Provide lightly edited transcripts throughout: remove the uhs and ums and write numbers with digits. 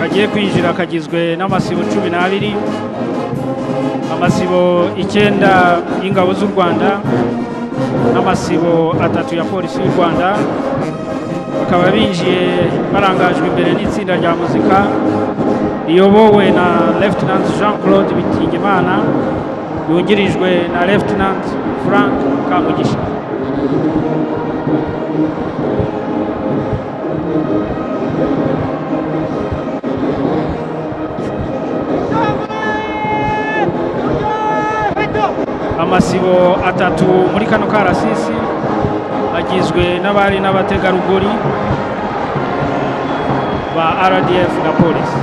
kagiye kwinjira kagizwe n'amasibo 12, amasibo 9 y'ingabo z'u Rwanda n'amasibo 3 ya polisi y'u Rwanda. Bakaba binjiye barangajwe imbere n'itsinda rya muzika riyobowe na Lieutenant Jean-Claude Bitingimana yungirijwe na Lieutenant Frank Kamugisha. Amasibo 3 muri kano karasisi agizwe n'abari n'abategarugori ba RDF na polisi.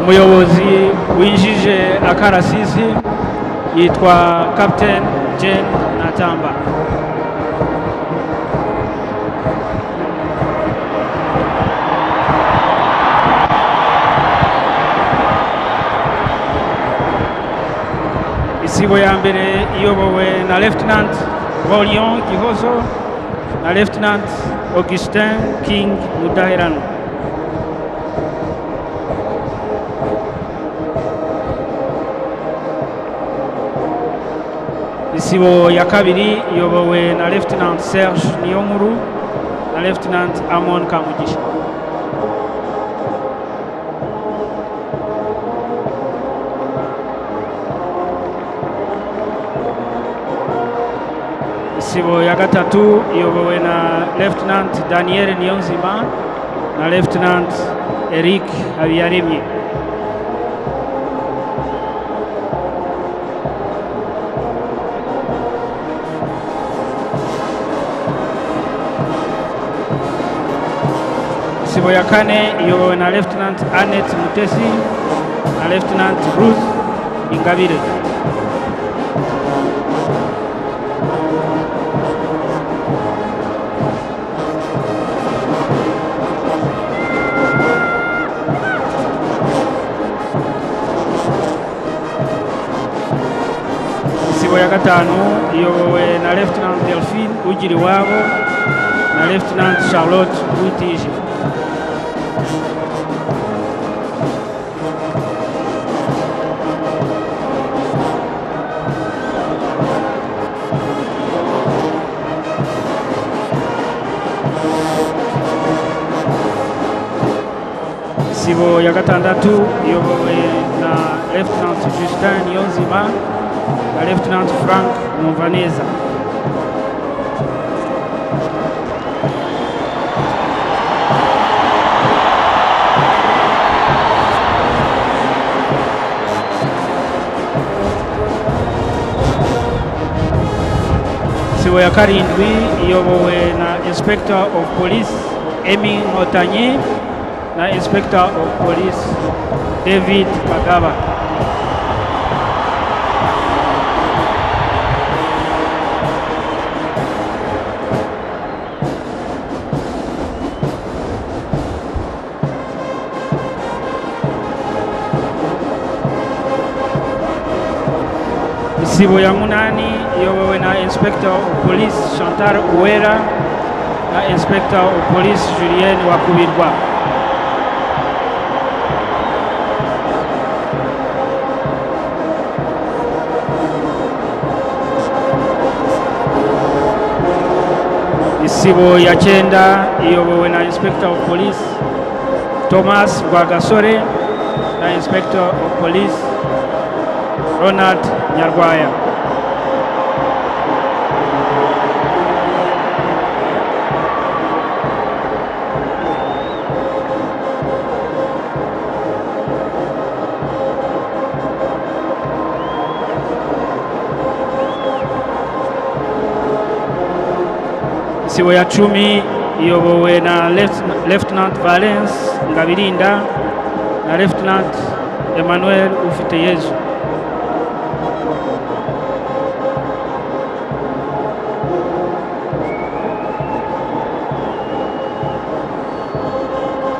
Umuyobozi winjije akarasisi yitwa Captain Jane Natamba. Isibo ya mbere iyobowe na Lieutenant Volion Kihozo na Lieutenant Augustin King Mudaherano. Isibo ya kabiri iyobowe na Lieutenant Serge Niyonkuru na Lieutenant Amon Kamugisha. Isibo ya gatatu iyobowe na Lieutenant Daniel Niyonzima na Lieutenant Eric Habiyaremye. Isibo ya kane iyobowe na Lieutenant Annette Mutesi na Lieutenant Ruth Ingabire. Isibo ya gatanu iyobowe na Lieutenant Delphine Ugiriwabo na Lieutenant Charlotte Witije. Isibo ya gatandatu iyobowe na Lieutenant Justin Niyonzima na Lieutenant Frank Mumvaneza. Isibo ya karindwi iyobowe na Inspector of Police Emi Motanyi na Inspector of Police David Kagaba. Isibo ya munani iyobowe na Inspector of Police Chantal Uwera na Inspector of Police Julien Wakubirwa. Isibo ya cyenda iyobowe na Inspector of Police Thomas Rwagasore na Inspector of Police Ronald Nyarwaya. isibo ya 10 iyobowe na Lieutenant Valence Ngabirinda na Lieutenant Emmanuel Ufiteyezu.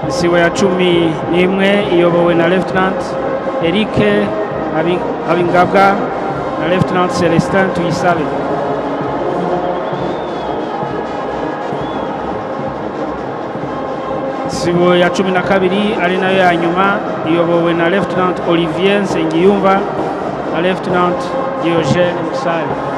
Isibo ya 11 iyobowe na Lieutenant Eric Abingabwa na Lieutenant Celestin Tuyisabe. Isibo ya 12 ari nayo ya nyuma iyobowe na Lieutenant Olivier Nsengiyumva na Lieutenant Diogene Musare.